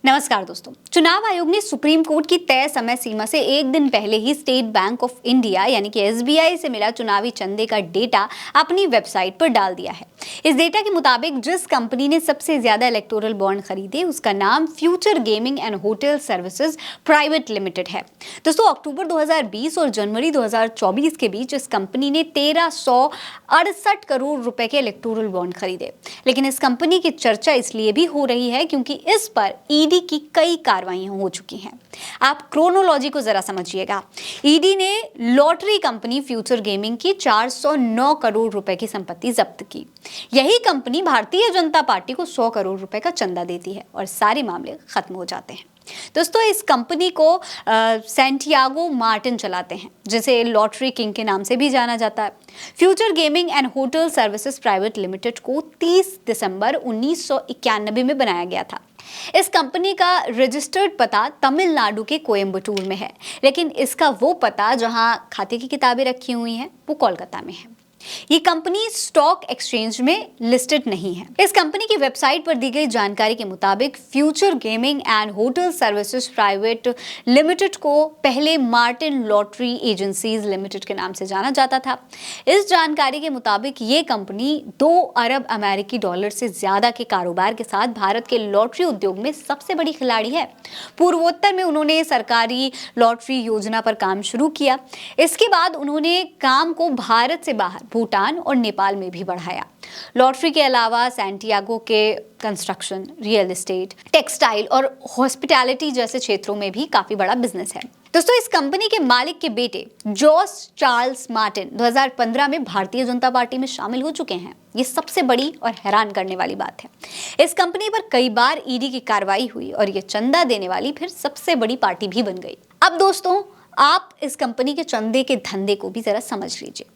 नमस्कार दोस्तों। चुनाव आयोग ने सुप्रीम कोर्ट की तय समय सीमा से एक दिन पहले ही स्टेट बैंक ऑफ इंडिया यानी कि एसबीआई से मिला चुनावी चंदे का डेटा अपनी वेबसाइट पर डाल दिया है। इस डेटा के मुताबिक जिस कंपनी ने सबसे ज्यादा इलेक्टोरल बॉन्ड खरीदे उसका नाम future gaming and hotel services private limited है। दोस्तों, अक्टूबर 2020 और जनवरी 2024 के बीच इस कंपनी ने 1368 करोड़ रुपए के इलेक्टोरल बॉन्ड खरीदे। लेकिन इस कंपनी की चर्चा इसलिए भी हो रही है क्योंकि इस पर ईडी की कई कार्रवाइयां हो चुकी हैं। आप क्रोनोलॉजी को जरा समझिएगा। ईडी ने लॉटरी कंपनी फ्यूचर गेमिंग की 409 करोड़ रुपए की संपत्ति जब्त की। यही कंपनी भारतीय जनता पार्टी को 100 करोड़ रुपए का चंदा देती है और सारे मामले खत्म हो जाते हैं। दोस्तों, इस कंपनी को सैंटियागो मार्टिन चलाते हैं, जिसे लॉटरी किंग के नाम से भी जाना जाता है। Future gaming and hotel services private limited को 30 दिसंबर 1991 में बनाया गया था। इस कंपनी का रजिस्टर्ड पता तमिलनाडु के कोयम्बटूर में है, लेकिन इसका वो पता जहां खाते की किताबें रखी हुई हैं वो कोलकाता में है। ये कंपनी स्टॉक एक्सचेंज में लिस्टेड नहीं है। इस कंपनी की वेबसाइट पर दी गई जानकारी के मुताबिक future gaming and hotel services private limited को पहले मार्टिन लॉटरी एजेंसीज लिमिटेड के नाम से जाना जाता था। इस जानकारी के मुताबिक ये कंपनी 2 अरब अमेरिकी डॉलर से ज्यादा के कारोबार के साथ भारत के लॉटरी उद्योग में सबसे बड़ी खिलाड़ी है। पूर्वोत्तर में उन्होंने सरकारी लॉटरी योजना पर काम शुरू किया। इसके बाद उन्होंने काम को भारत से बाहर भूटान और नेपाल में भी बढ़ाया। लॉटरी के अलावा सैंटियागो के कंस्ट्रक्शन, रियल एस्टेट, टेक्सटाइल और हॉस्पिटैलिटी जैसे क्षेत्रों में भी काफी बड़ा बिजनेस है। दोस्तों, इस कंपनी के मालिक के बेटे जॉस चार्ल्स मार्टिन 2015 में भारतीय जनता पार्टी में शामिल हो चुके हैं। ये सबसे बड़ी और हैरान करने वाली बात है। इस कंपनी पर कई बार ईडी की कार्रवाई हुई और ये चंदा देने वाली फिर सबसे बड़ी पार्टी भी बन गई। अब दोस्तों, आप इस कंपनी के चंदे के धंधे को भी जरा समझ लीजिए।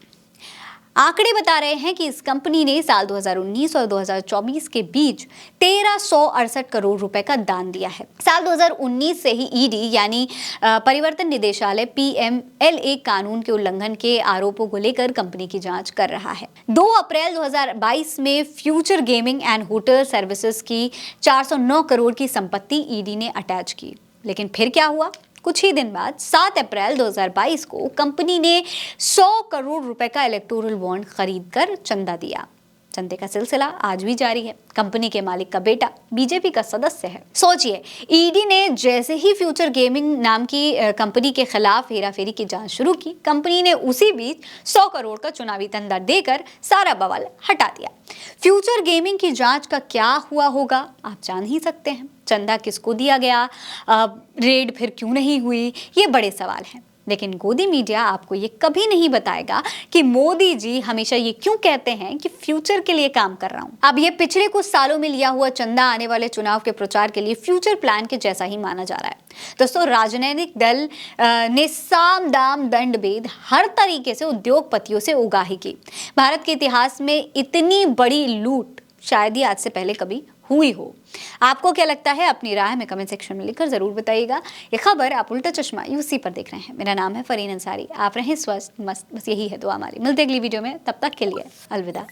आंकड़े बता रहे हैं कि इस कंपनी ने साल 2019 और 2024 के बीच 1368 करोड़ रुपए का दान दिया है। साल 2019 से ही ईडी यानी परिवर्तन निदेशालय पीएमएलए कानून के उल्लंघन के आरोपों को लेकर कंपनी की जांच कर रहा है। 2 अप्रैल 2022 में future gaming and hotel services की 409 करोड़ की संपत्ति ईडी ने अटैच की। लेकिन फिर क्या हुआ? कुछ ही दिन बाद 7 अप्रैल 2022 को कंपनी ने 100 करोड़ रुपए का इलेक्टोरल बॉन्ड खरीदकर चंदा दिया। चंदे का सिलसिला आज भी जारी है। कंपनी के मालिक का बेटा बीजेपी का सदस्य है। सोचिए, ईडी ने जैसे ही फ्यूचर गेमिंग नाम की कंपनी के खिलाफ हेराफेरी की जांच शुरू की, कंपनी ने उसी बीच 100 करोड़ का चुनावी चंदा देकर सारा बवाल हटा दिया। फ्यूचर गेमिंग की जांच का क्या हुआ होगा आप जान ही सकते हैं। चंदा किसको दिया गया, रेड फिर क्यों नहीं हुई, ये बड़े सवाल हैं। लेकिन गोदी मीडिया आपको ये कभी नहीं बताएगा कि मोदी जी हमेशा ये क्यों कहते हैं कि फ्यूचर के लिए काम कर रहा हूं। अब ये पिछले कुछ सालों में लिया हुआ चंदा आने वाले चुनाव के प्रचार के लिए फ्यूचर प्लान के जैसा ही माना जा रहा है। दोस्तों, राजनीतिक दल ने साम दाम दंड भेद हर तरीके से उद्योगपतियों से उगाही की। भारत के इतिहास में इतनी बड़ी लूट शायद ही आज से पहले कभी हुई हो। आपको क्या लगता है? अपनी राय में कमेंट सेक्शन में लिखकर जरूर बताइएगा। ये खबर आप उल्टा चश्मा यूसी पर देख रहे हैं। मेरा नाम है फरीन अंसारी। आप रहें स्वस्थ मस्त, बस यही है दुआ हमारी। मिलते अगली वीडियो में, तब तक के लिए अलविदा।